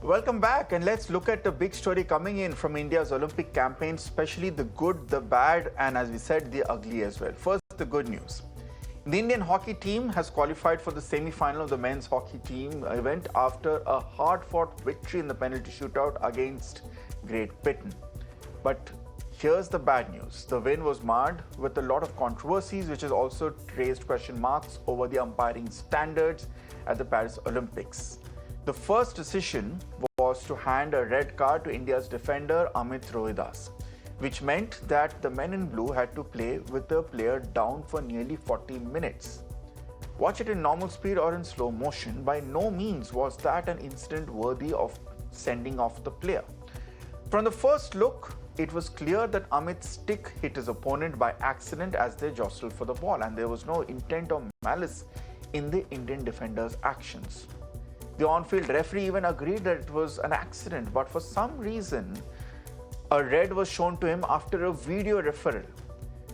Welcome back, and let's look at the big story coming in from India's Olympic campaign, especially the good, the bad, and as we said, the ugly as well. First, the good news. The Indian hockey team has qualified for the semi-final of the men's hockey team event after a hard-fought victory in the penalty shootout against Great Britain. But here's the bad news. The win was marred with a lot of controversies, which has also raised question marks over the umpiring standards at the Paris Olympics. The first decision was to hand a red card to India's defender Amit Rohidas, which meant that the men in blue had to play with the player down for nearly 40 minutes. Watch it in normal speed or in slow motion. By no means was that an incident worthy of sending off the player. From the first look, it was clear that Amit's stick hit his opponent by accident as they jostled for the ball, and there was no intent or malice in the Indian defender's actions. The on-field referee even agreed that it was an accident, but for some reason, a red was shown to him after a video referral.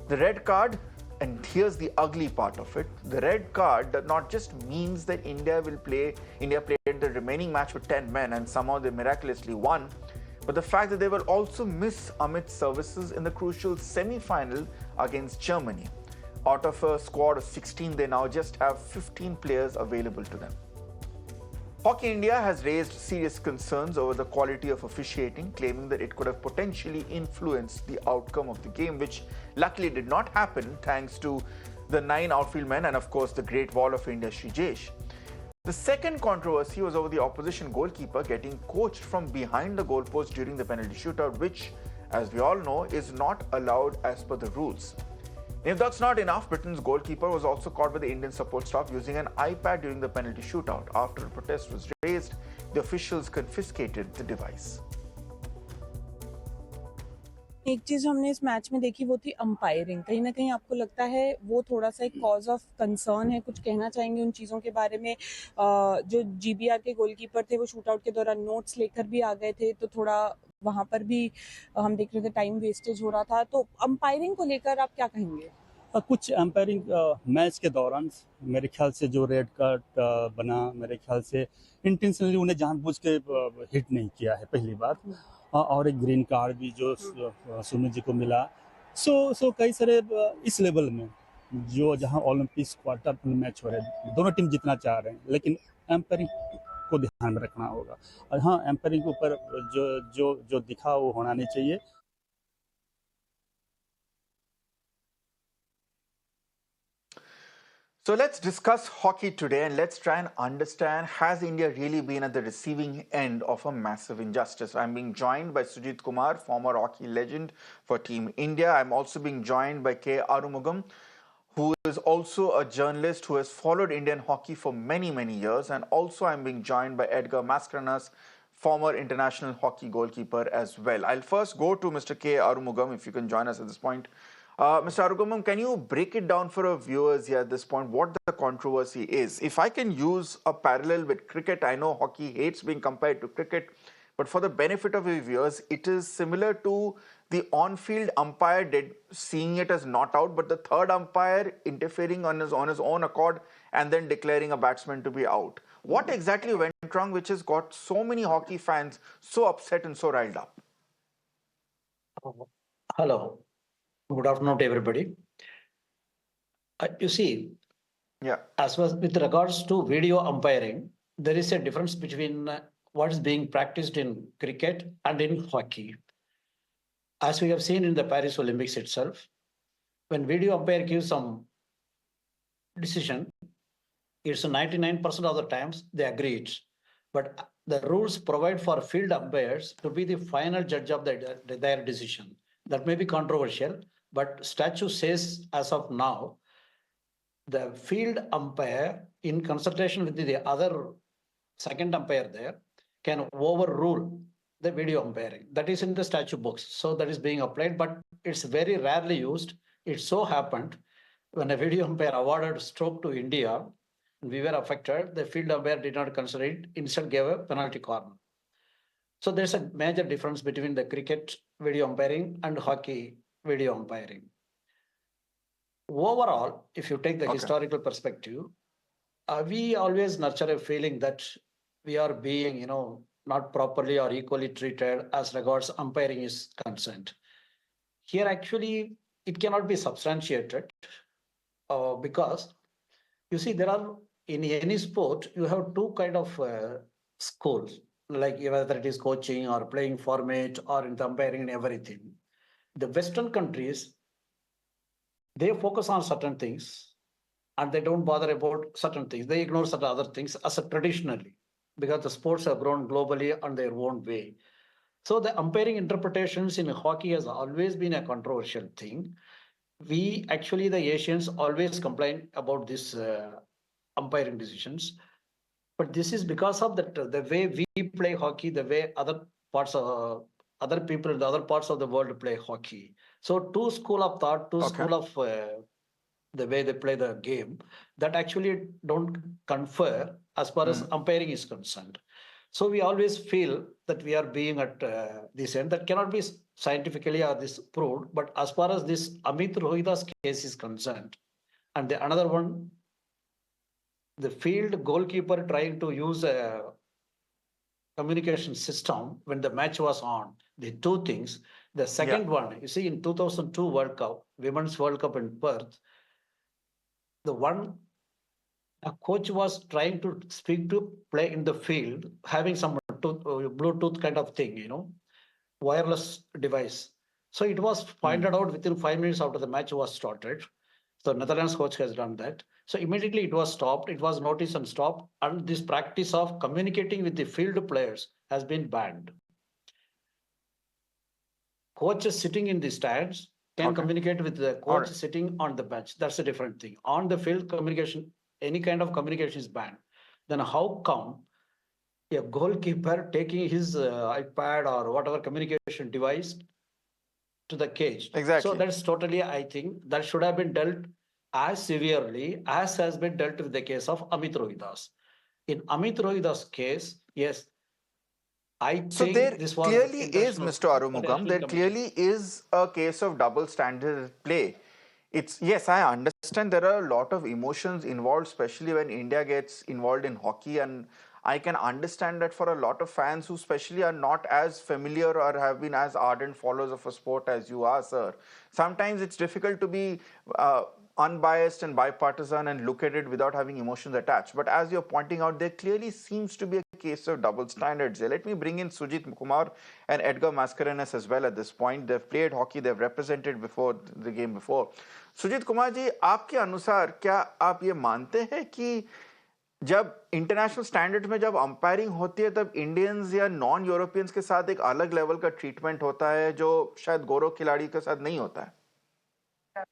The red card, and here's the ugly part of it, the red card not just means that India played the remaining match with 10 men and somehow they miraculously won, but the fact that they will also miss Amit's services in the crucial semi-final against Germany. Out of a squad of 16, they now just have 15 players available to them. Hockey India has raised serious concerns over the quality of officiating, claiming that it could have potentially influenced the outcome of the game, which luckily did not happen thanks to the 9 outfield men and, of course, the great wall of India, Srijesh. The second controversy was over the opposition goalkeeper getting coached from behind the goalpost during the penalty shootout, which, as we all know, is not allowed as per the rules. If that's not enough, Britain's goalkeeper was also caught by the Indian support staff using an iPad during the penalty shootout. After a protest was raised, the officials confiscated the device. एक चीज हमने इस match में देखी वो थी umpiring. कहीं ना कहीं आपको लगता है वो थोड़ा सा एक कॉज ऑफ कंसर्न है? कुछ कहना चाहेंगे उन चीज़ों के बारे में? जो जीबीआर के गोलकीपर थे वो शूटआउट के दौरान नोट्स लेकर भी आ गए थे, तो थोड़ा वहां पर भी हम देख रहे थे टाइम वेस्टेज हो रहा था। तो अंपायरिंग को लेकर आप क्या कहेंगे? कुछ एम्पायरिंग मैच के दौरान मेरे ख्याल से जो रेड कार्ड बना, मेरे ख्याल से इंटेंशनली उन्हें जानबूझ के हिट नहीं किया है, पहली बात। और एक ग्रीन कार्ड भी जो सुमित जी को मिला। सो कई सारे इस लेवल में जो जहां ओलंपिक्स क्वार्टर फाइनल मैच हो रहे हैं, दोनों टीम जीतना चाह रहे हैं, लेकिन एम्पायरिंग को ध्यान में रखना होगा। और हाँ, एम्पायरिंग के ऊपर जो दिखा वो होना नहीं चाहिए। So let's discuss hockey today and let's try and understand, has India really been at the receiving end of a massive injustice? I'm being joined by Sujit Kumar, former hockey legend for Team India. I'm also being joined by K. Arumugam, who is also a journalist who has followed Indian hockey for many, many years. And also I'm being joined by Edgar Mascarenas, former international hockey goalkeeper as well. I'll first go to Mr. K. Arumugam, if you can join us at this point. Mr. Arugam, can you break it down for our viewers here at this point, what the controversy is? If I can use a parallel with cricket, I know hockey hates being compared to cricket, but for the benefit of your viewers, it is similar to the on-field umpire seeing it as not out, but the third umpire interfering on his own accord and then declaring a batsman to be out. What exactly went wrong, which has got so many hockey fans so upset and so riled up? Hello. Good afternoon to everybody. You see, as well with regards to video umpiring, there is a difference between what is being practiced in cricket and in hockey. As we have seen in the Paris Olympics itself, when video umpire gives some decision, it's 99% of the times they agree it. But the rules provide for field umpires to be the final judge of their decision. That may be controversial, but statute says as of now, the field umpire, in consultation with the other second umpire there, can overrule the video umpiring. That is in the statute books. So that is being applied, but it's very rarely used. It so happened when a video umpire awarded stroke to India, we were affected, the field umpire did not consider it, instead gave a penalty corner. So there's a major difference between the cricket video umpiring and hockey video umpiring. Overall, if you take the historical perspective, we always nurture a feeling that we are being, not properly or equally treated as regards umpiring is concerned. Here, actually, it cannot be substantiated because you see, there are in any sport, you have two kind of schools, like whether it is coaching or playing format or in the umpiring and everything. The Western countries, they focus on certain things and they don't bother about certain things. They ignore certain other things as a traditionally because the sports have grown globally on their own way. So the umpiring interpretations in hockey has always been a controversial thing. We actually, the Asians, always complain about this umpiring decisions. But this is because of the way we play hockey, the way other people in the other parts of the world play hockey. So two school of thought, two school of the way they play the game, that actually don't confer as far as umpiring is concerned. So we always feel that we are being at this end. That cannot be scientifically or this proved. But as far as this Amit Rohida's case is concerned, and another one, the field goalkeeper trying to use a communication system when the match was on. The two things. The second one, you see, in 2002 World Cup, Women's World Cup in Perth, a coach was trying to speak to play in the field, having some Bluetooth kind of thing, wireless device. So it was pointed out within 5 minutes after the match was started. So Netherlands coach has done that. So immediately it was stopped. It was noticed and stopped. And this practice of communicating with the field players has been banned. Coaches sitting in the stands can communicate with the coach sitting on the bench. That's a different thing. On the field, communication, any kind of communication is banned. Then how come a goalkeeper taking his iPad or whatever communication device to the cage? Exactly. So that's totally, I think, that should have been dealt as severely as has been dealt with the case of Amit Rohidas. In Amit Rohidas' case, yes, I so think there this was clearly is, Mr. Arumugam, there commission. clearly is a case of double standard play. It's, yes, I understand there are a lot of emotions involved, especially when India gets involved in hockey, and I can understand that for a lot of fans who especially are not as familiar or have been as ardent followers of a sport as you are, sir. Sometimes it's difficult to be unbiased and bipartisan and look at it without having emotions attached. But as you're pointing out, there clearly seems to be a case of double standards here. Let me bring in Sujit Kumar and Edgar Mascarenhas as well at this point. They've played hockey, they've represented before the game before. Sujit Kumar ji, आपके अनुसार क्या आप ये मानते हैं कि जब international standard में जब अंपायरिंग होती है तब इंडियंस या नॉन यूरोपियंस के साथ एक अलग लेवल का ट्रीटमेंट होता है जो शायद गोरो खिलाड़ी के साथ नहीं होता है?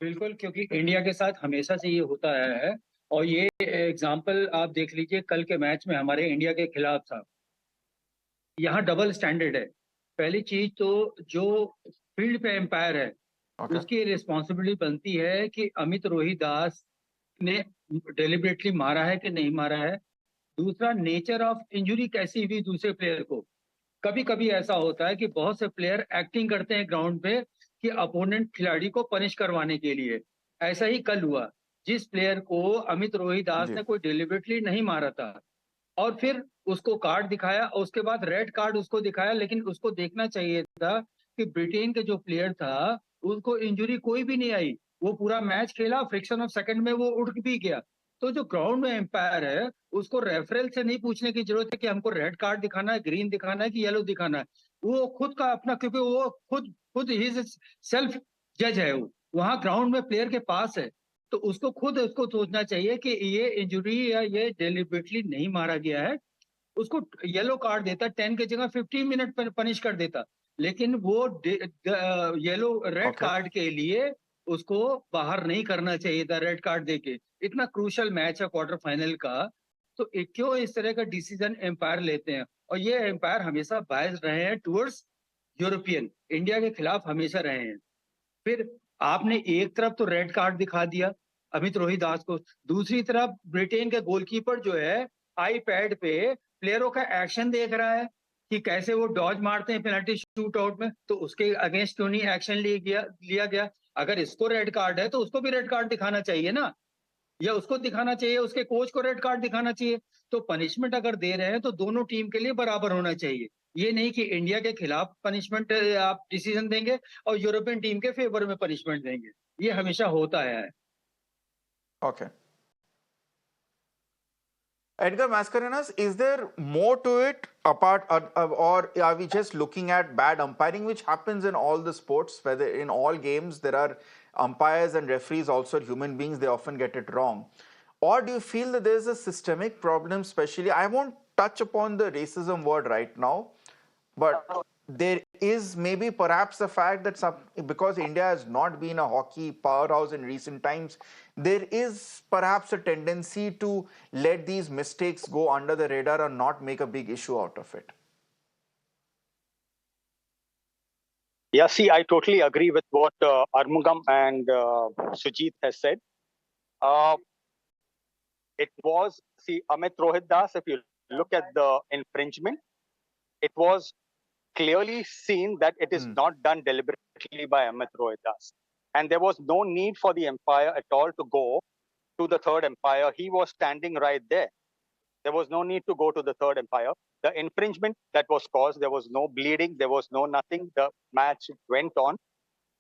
बिल्कुल, क्योंकि इंडिया के साथ हमेशा से ये होता आया है और ये एग्जांपल आप देख लीजिए, कल के मैच में हमारे इंडिया के खिलाफ था। यहाँ डबल स्टैंडर्ड है। पहली चीज तो जो फील्ड पे एम्पायर है उसकी रिस्पॉन्सिबिलिटी बनती है कि अमित रोहिदास ने डेलिबरेटली मारा है कि नहीं मारा है। दूसरा, नेचर ऑफ इंजुरी कैसी हुई दूसरे प्लेयर को। कभी कभी ऐसा होता है कि बहुत से प्लेयर एक्टिंग करते हैं ग्राउंड पे कि अपोनेंट खिलाड़ी को पनिश करवाने के लिए। ऐसा ही कल हुआ, जिस प्लेयर को अमित रोहिदास ने कोई डेलिबरेटली नहीं मारा था और फिर उसको कार्ड दिखाया और उसके बाद रेड कार्ड उसको दिखाया, लेकिन उसको देखना चाहिए था कि ब्रिटेन के जो प्लेयर था उनको इंजुरी कोई भी नहीं आई, वो पूरा मैच खेला, फ्रिक्शन ऑफ सेकंड में वो उठ भी गया। तो जो ग्राउंड में एम्पायर है उसको रेफरल से नहीं पूछने की जरूरत है कि हमको रेड कार्ड दिखाना है, ग्रीन दिखाना है कि येलो दिखाना है। वो खुद का अपना, क्योंकि वो खुद ही सेल्फ जज है, वो वहां ग्राउंड में प्लेयर के पास है, तो उसको सोचना चाहिए कि ये इंजुरी या ये डेलिबरेटली नहीं मारा गया है। उसको येलो कार्ड देता, 10 की जगह 15 मिनट पर पनिश कर देता, लेकिन वो येलो रेड कार्ड के लिए उसको बाहर नहीं करना चाहिए था रेड कार्ड देके। इतना क्रूशल मैच है क्वार्टर फाइनल का, तो क्यों इस तरह का डिसीजन एम्पायर लेते हैं? और ये एम्पायर हमेशा बायस रहे हैं टुवर्ड्स यूरोपियन, इंडिया के खिलाफ हमेशा रहे हैं। फिर आपने एक तरफ तो रेड कार्ड दिखा दिया अमित रोहिदास को, दूसरी तरफ ब्रिटेन के गोलकीपर जो है आईपैड पे प्लेयरों का एक्शन देख रहा है कि कैसे वो डॉज मारते हैं पेनल्टी शूट आउट में, तो उसके अगेंस्ट क्यों नहीं एक्शन लिया गया? अगर इसको रेड कार्ड है तो उसको भी रेड कार्ड दिखाना चाहिए ना, या उसको दिखाना चाहिए, उसके कोच को रेड कार्ड दिखाना चाहिए। तो पनिशमेंट अगर दे रहे हैं तो दोनों टीम के लिए बराबर होना चाहिए। ये नहीं कि इंडिया के खिलाफ पनिशमेंट आप डिसीजन देंगे और यूरोपियन टीम के फेवर में पनिशमेंट देंगे। ये हमेशा होता है। Okay. Edgar Mascarenas, is there more to it apart, or are we just looking at bad umpiring, which happens in all the sports, whether in all games there are umpires and referees also human beings, they often get it wrong? Or do you feel that there's a systemic problem, especially, I won't touch upon the racism word right now, but there is maybe perhaps the fact that because India has not been a hockey powerhouse in recent times, there is perhaps a tendency to let these mistakes go under the radar and not make a big issue out of it. Yeah, see, I totally agree with what Armugam and Sujit has said. It was, see, Amit Rohit Das, if you look at the infringement, it was clearly seen that it is not done deliberately by Amit Rohit Das. And there was no need for the umpire at all to go to the third umpire. He was standing right there. There was no need to go to the third umpire. The infringement that was caused, there was no bleeding, there was no nothing. The match went on.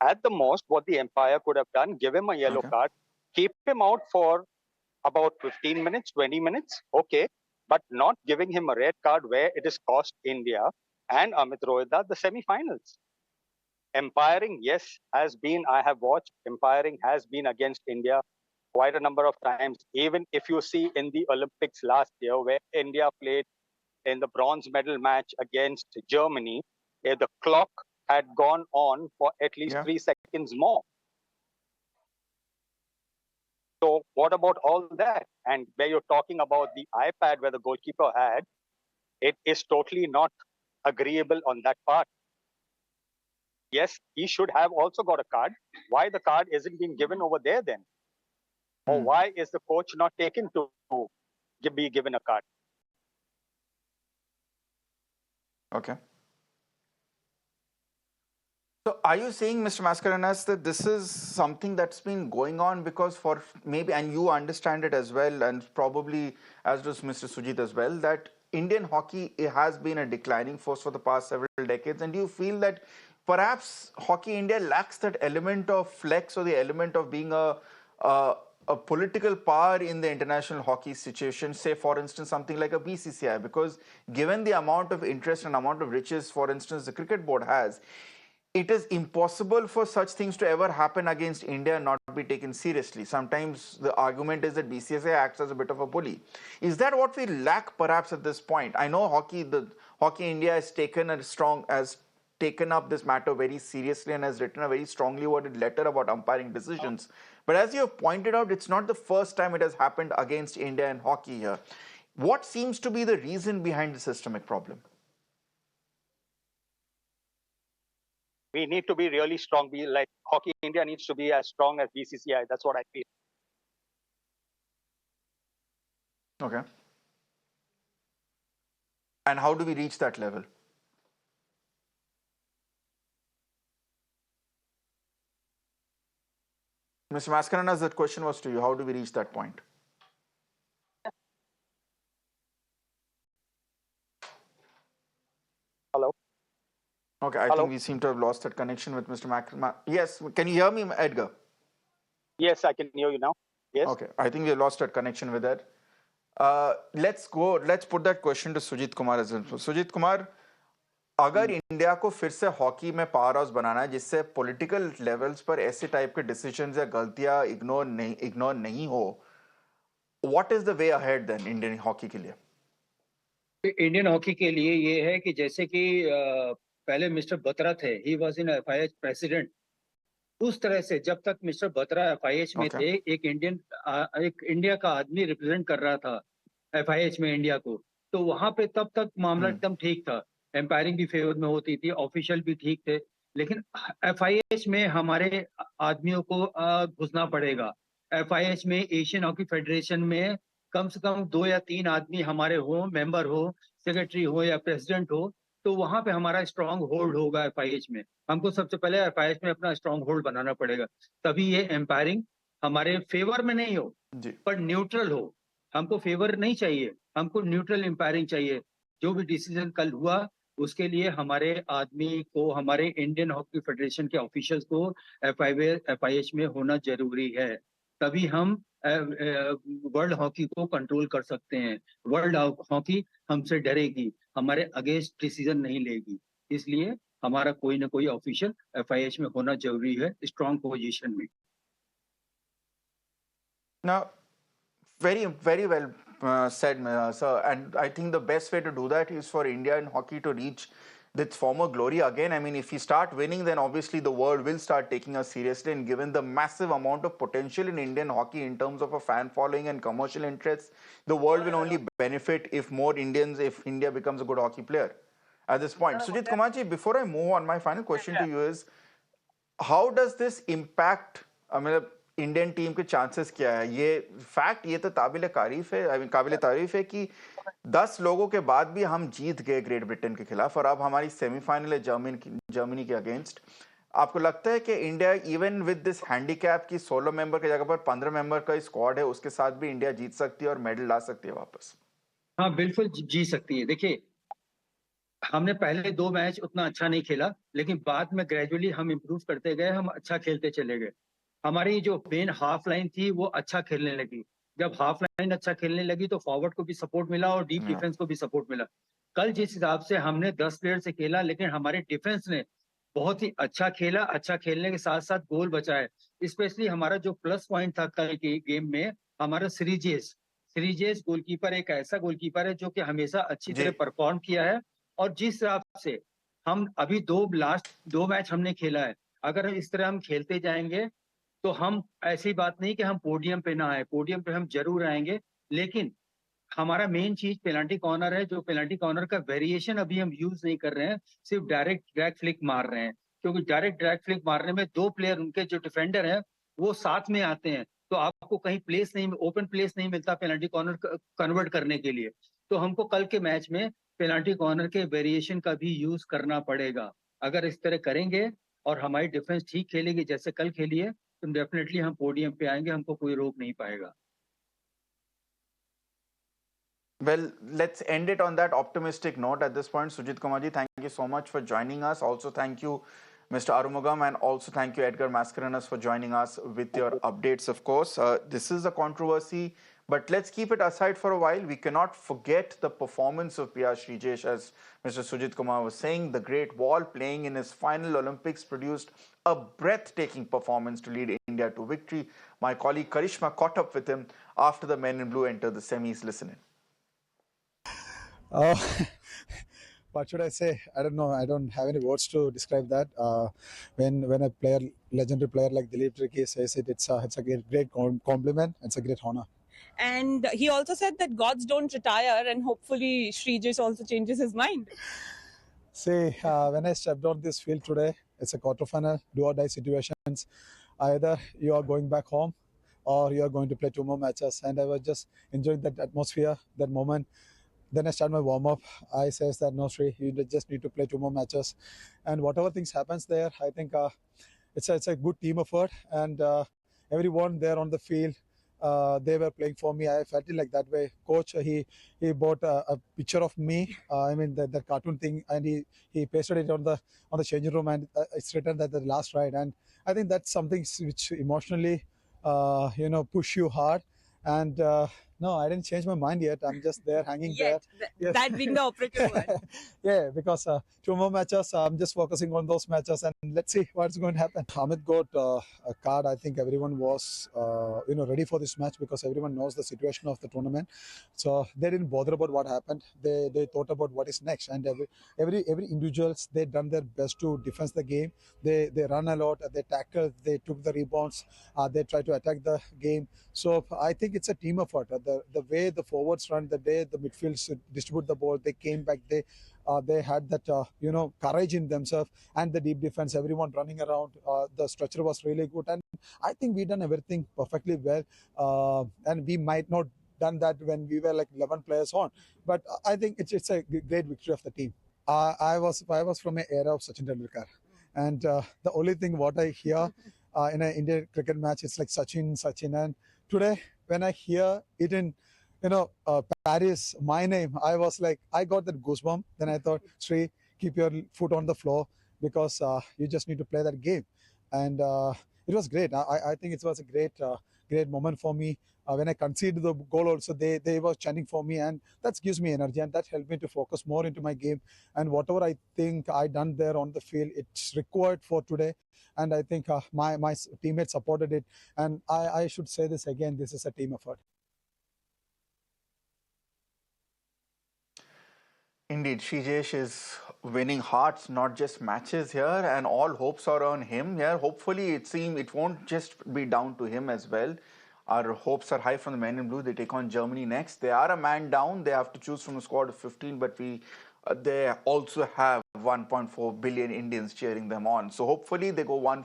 At the most, what the umpire could have done, give him a yellow card, keep him out for about 15 minutes, 20 minutes, okay, but not giving him a red card where it has cost India and Amit Rohit the semi-finals. Umpiring, yes, has been, I have watched, umpiring has been against India quite a number of times. Even if you see in the Olympics last year where India played in the bronze medal match against Germany, the clock had gone on for at least 3 seconds more. So what about all that? And where you're talking about the iPad where the goalkeeper had, it is totally not agreeable on that part. Yes, he should have also got a card. Why the card isn't being given over there then? Or why is the coach not taken to be given a card? Okay. So are you saying, Mr. Mascarenas, that this is something that's been going on because for maybe, and you understand it as well, and probably as does Mr. Sujit as well, that Indian hockey has been a declining force for the past several decades, and do you feel that perhaps Hockey India lacks that element of flex or the element of being a political power in the international hockey situation, say for instance something like a BCCI, because given the amount of interest and amount of riches, for instance, the cricket board has, it is impossible for such things to ever happen against India and not be taken seriously. Sometimes the argument is that BCCI acts as a bit of a bully. Is that what we lack perhaps at this point? I know Hockey India has taken up this matter very seriously and has written a very strongly worded letter about umpiring decisions. But as you have pointed out, it's not the first time it has happened against India and hockey here. What seems to be the reason behind the systemic problem? We need to be really strong. Like Hockey India needs to be as strong as BCCI. That's what I feel. Okay. And how do we reach that level? Mr. Mascarenas, that question was to you. How do we reach that point? Hello? Okay, I think we seem to have lost that connection with Mr. Mascarenas. Yes, can you hear me, Edgar? Yes, I can hear you now. Yes. Okay, I think we lost that connection with Ed. Let's put that question to Sujit Kumar as well. Sujit Kumar, अगर India को फिर से hockey में power house बनाना है जिससे political levels पर ऐसे type के डिसीजंस या गलतियां इग्नोर नहीं हो, what is the way ahead then Indian hockey के लिए? इंडियन हॉकी के लिए ये है कि जैसे कि पहले मिस्टर बत्रा थे, he was in FIH president, उस तरह से जब तक मिस्टर बत्रा एफआईएच में थे, एक इंडिया का आदमी रिप्रेजेंट कर रहा था एफआईएच में इंडिया को, तो वहां पे तब तक मामला एकदम ठीक था, एम्पायरिंग भी फेवर में होती थी, ऑफिशियल भी ठीक थे। लेकिन एफआईएच में हमारे आदमियों को घुसना पड़ेगा। एफआईएच में एशियन हॉकी फेडरेशन में कम से कम 2 या 3 आदमी हमारे हो, मेंबर हो, सेक्रेटरी हो या प्रेसिडेंट हो, तो वहां पे हमारा स्ट्रांग होल्ड होगा एफआईएच में। हमको सबसे पहले एफआईएच में अपना स्ट्रांग होल्ड बनाना पड़ेगा, तभी ये एम्पायरिंग हमारे फेवर में नहीं हो, पर न्यूट्रल हो। हमको फेवर नहीं चाहिए, हमको न्यूट्रल एम्पायरिंग चाहिए। जो भी डिसीजन कल हुआ उसके लिए हमारे आदमी को, हमारे इंडियन हॉकी फेडरेशन के ऑफिशियल्स को FIH में होना जरूरी है, तभी हम वर्ल्ड हॉकी को कंट्रोल कर सकते हैं। वर्ल्ड हॉकी हमसे डरेगी, हमारे अगेंस्ट डिसीजन नहीं लेगी, इसलिए हमारा कोई ना कोई ऑफिशियल FIH में होना जरूरी है, स्ट्रॉन्ग पोजीशन में। Now, very well said, sir. And I think the best way to do that is for India in hockey to reach its former glory again. I mean, if we start winning, then obviously the world will start taking us seriously. And given the massive amount of potential in Indian hockey in terms of a fan following and commercial interests, the world will only benefit if India becomes a good hockey player at this point. Sujit Kumarji, before I move on, my final question to you is, how does this impact, Indian team के chances क्या है? ये fact, ये तो काबिल तारीफ है कि 10 लोगों के बाद भी हम जीत गए ग्रेट ब्रिटेन के खिलाफ, और अब हमारी सेमीफाइनल है जर्मनी के अगेंस्ट। आपको लगता है कि India even with this handicap की 16 मेंबर की जगह पर 15 मेंबर का स्क्वाड है, उसके साथ भी इंडिया जीत सकती है और मेडल ला सकती है वापस? हाँ, बिल्कुल जीत सकती है। देखिए, हमने पहले 2 मैच उतना अच्छा नहीं खेला, लेकिन बाद में ग्रेजुअली हम इम्प्रूव करते गए, हम अच्छा खेलते चले गए। हमारी जो मेन हाफ लाइन थी वो अच्छा खेलने लगी। जब हाफ लाइन अच्छा खेलने लगी तो फॉरवर्ड को भी सपोर्ट मिला और डीप डिफेंस को भी सपोर्ट मिला। कल जिस हिसाब से हमने 10 प्लेयर से खेला, लेकिन हमारे डिफेंस ने बहुत ही अच्छा खेला। अच्छा खेलने के साथ साथ गोल बचाए। स्पेशली हमारा जो प्लस पॉइंट था कल के गेम में, हमारा सीरीजेस गोलकीपर एक ऐसा गोलकीपर है जो कि हमेशा अच्छी तरह परफॉर्म किया है। और जिस हिसाब से हम अभी लास्ट 2 मैच हमने खेला है, अगर इस तरह हम खेलते जाएंगे तो हम, ऐसी बात नहीं कि हम पोडियम पे ना आए, पोडियम पे हम जरूर आएंगे, लेकिन हमारा मेन चीज पेनल्टी कॉर्नर है। जो पेनल्टी कॉर्नर का वेरिएशन अभी हम यूज नहीं कर रहे हैं, सिर्फ डायरेक्ट ड्रैग फ्लिक मार रहे हैं, क्योंकि डायरेक्ट ड्रैग फ्लिक मारने में 2 प्लेयर उनके जो डिफेंडर हैं वो साथ में आते हैं, तो आपको कहीं ओपन प्लेस नहीं मिलता पेनल्टी कॉर्नर कन्वर्ट करने के लिए। तो हमको कल के मैच में पेनल्टी कॉर्नर के वेरिएशन का भी यूज करना पड़ेगा। अगर इस तरह करेंगे और हमारी डिफेंस ठीक खेलेगी जैसे कल खेली है, तो डेफिनेटली हम पोडियम पे आएंगे, हमको कोई रोक नहीं पाएगा। Well, let's end it on that optimistic note at this point. Sujit Kumari, thank you so much for joining us. Also, thank you, Mr. Arumugam, and also thank you, Edgar Mascarenas, for joining us with your updates, of course. This is a controversy, but let's keep it aside for a while. We cannot forget the performance of P.R. Srijesh, as Mr. Sujit Kumar was saying. The great wall playing in his final Olympics produced a breathtaking performance to lead India to victory. My colleague Karishma caught up with him after the men in blue entered the semis. Listen in. What should I say? I don't know. I don't have any words to describe that. When a legendary player like Dilip Tirkey says it, it's a great compliment. It's a great honor. And he also said that gods don't retire, and hopefully Srijesh also changes his mind. See, when I stepped on this field today, it's a quarterfinal, do or die situations. Either you are going back home or you are going to play 2 more matches. And I was just enjoying that atmosphere, that moment. Then I start my warm-up. I says that, no, Sri, you just need to play 2 more matches. And whatever things happens there, I think it's a good team effort. And everyone there on the field, they were playing for me. I felt it like that way. Coach, he bought a picture of me. The cartoon thing, and he pasted it on the changing room, and it's written that the last ride. And I think that's something which emotionally, push you hard. And no, I didn't change my mind yet. I'm just there hanging there. Yes. That being the operative word. Yeah, because 2 more matches, I'm just focusing on those matches, and let's see what's going to happen. Amit got a card. I think everyone was, ready for this match because everyone knows the situation of the tournament. So they didn't bother about what happened. They thought about what is next. And every individuals, they done their best to defend the game. They run a lot. They tackle. They took the rebounds. They try to attack the game. So I think it's a team effort. The way the forwards run, the way the midfields distribute the ball, they came back. They had that courage in themselves, and the deep defense, everyone running around. The structure was really good, and I think we done everything perfectly well. And we might not done that when we were like 11 players on, but I think it's a great victory of the team. I was from an era of Sachin Tendulkar, and the only thing what I hear in an Indian cricket match, it's like Sachin, and today when I hear it in Paris, my name, I was like, I got that goosebump. Then I thought, Sri, keep your foot on the floor because you just need to play that game. And it was great. I think it was a great moment for me. When I conceded the goal also, they were chanting for me, and that gives me energy, and that helped me to focus more into my game. And whatever I think I done there on the field, it's required for today. And I think my teammates supported it. And I should say this again, this is a team effort. Indeed, Shijesh is winning hearts, not just matches here, and all hopes are on him here. Hopefully, it won't just be down to him as well. Our hopes are high from the men in blue. They take on Germany next. They are a man down. They have to choose from a squad of 15, but they also have 1.4 billion Indians cheering them on. So hopefully they go one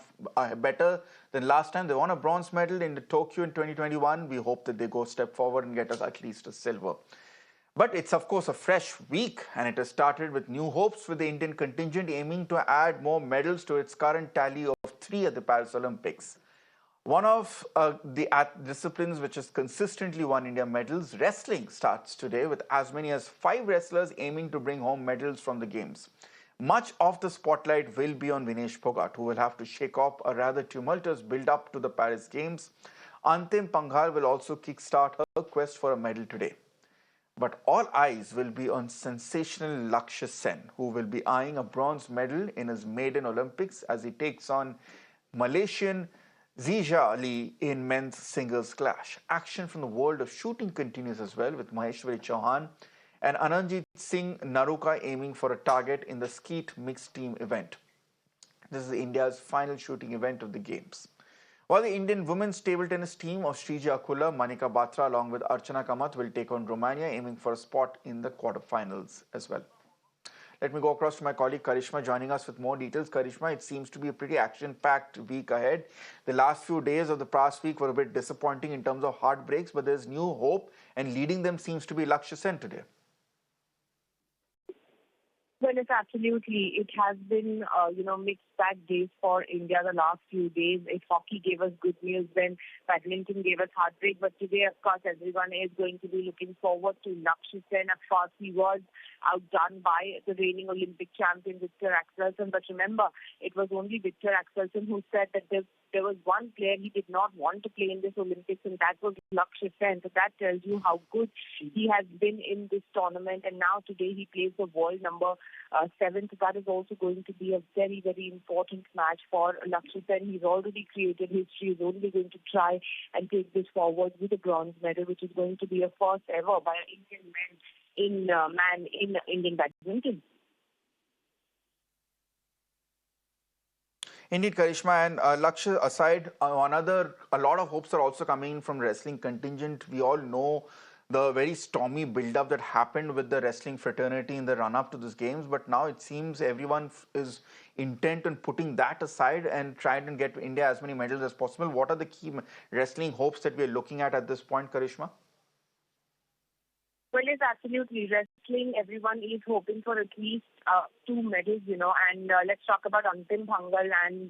better than last time. They won a bronze medal in the Tokyo in 2021. We hope that they go a step forward and get us at least a silver. But it's of course a fresh week, and it has started with new hopes with the Indian contingent aiming to add more medals to its current tally of 3 at the Paris Olympics. One of the disciplines which has consistently won India medals, wrestling, starts today with as many as 5 wrestlers aiming to bring home medals from the games. Much of the spotlight will be on Vinesh Phogat, who will have to shake off a rather tumultuous build-up to the Paris Games. Antim Panghal will also kickstart her quest for a medal today. But all eyes will be on sensational Lakshya Sen, who will be eyeing a bronze medal in his maiden Olympics as he takes on Malaysian Zija Ali in men's singles clash. Action from the world of shooting continues as well, with Maheshwari Chauhan and Ananjit Singh Naruka aiming for a target in the skeet mixed team event. This is India's final shooting event of the Games. While the Indian women's table tennis team of Srija Akula, Manika Batra along with Archana Kamath will take on Romania, aiming for a spot in the quarterfinals as well. Let me go across to my colleague Karishma joining us with more details. Karishma, it seems to be a pretty action-packed week ahead. The last few days of the past week were a bit disappointing in terms of heartbreaks, but there's new hope, and leading them seems to be Lakshya Sen today. Well, it's absolutely. It has been, mixed bag days for India the last few days. If hockey gave us good news, then badminton gave us heartbreak. But today, of course, everyone is going to be looking forward to Lakshya Sen. Of course, he was outdone by the reigning Olympic champion, Victor Axelsen. But remember, it was only Victor Axelsen who said that there was one player he did not want to play in this Olympics, and that was Lakshya Sen. So that tells you how good he has been in this tournament. And now today he plays the world number 7. So that is also going to be a very, very important match for Lakshya Sen. He's already created history. He's only going to try and take this forward with a bronze medal, which is going to be a first ever by an Indian man in Indian badminton. Indeed, Karishma, and Lakshya aside, a lot of hopes are also coming in from wrestling contingent. We all know the very stormy build-up that happened with the wrestling fraternity in the run-up to these games, but now it seems everyone is intent on putting that aside and trying to get India as many medals as possible. What are the key wrestling hopes that we're looking at this point, Karishma? Well, it's absolutely wrestling. Everyone is hoping for at least 2 medals, and let's talk about Antim Panghal and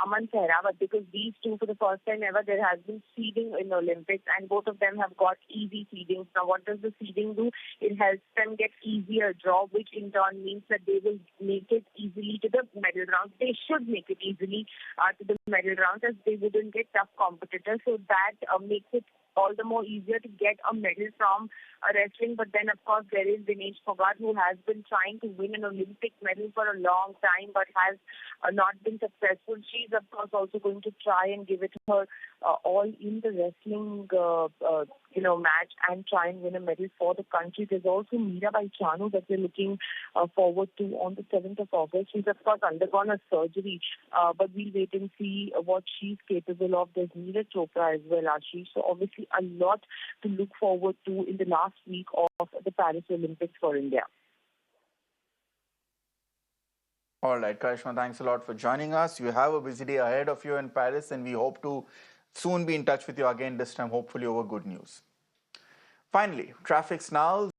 Aman Sehrawat, because these two, for the first time ever, there has been seeding in the Olympics, and both of them have got easy seedings. Now, what does the seeding do? It helps them get easier draw, which in turn means that they will make it easily to the medal round. They should make it easily to the medal round, as they wouldn't get tough competitors. So that makes it all the more easier to get a medal from wrestling. But then, of course, there is Vinesh Phogat, who has been trying to win an Olympic medal for a long time, but has not been successful. She's, of course, also going to try and give it her all in the wrestling, match and try and win a medal for the country. There's also Mirabai Chanu that we're looking forward to on the 7th of August. She's, of course, undergone a surgery, but we'll wait and see what she's capable of. There's Neeraj Chopra as well, Ashish. So obviously a lot to look forward to in the last week of the Paris Olympics for India. All right, Karishma, thanks a lot for joining us. You have a busy day ahead of you in Paris, and we hope to soon be in touch with you again, this time hopefully over good news. Finally, traffic snarls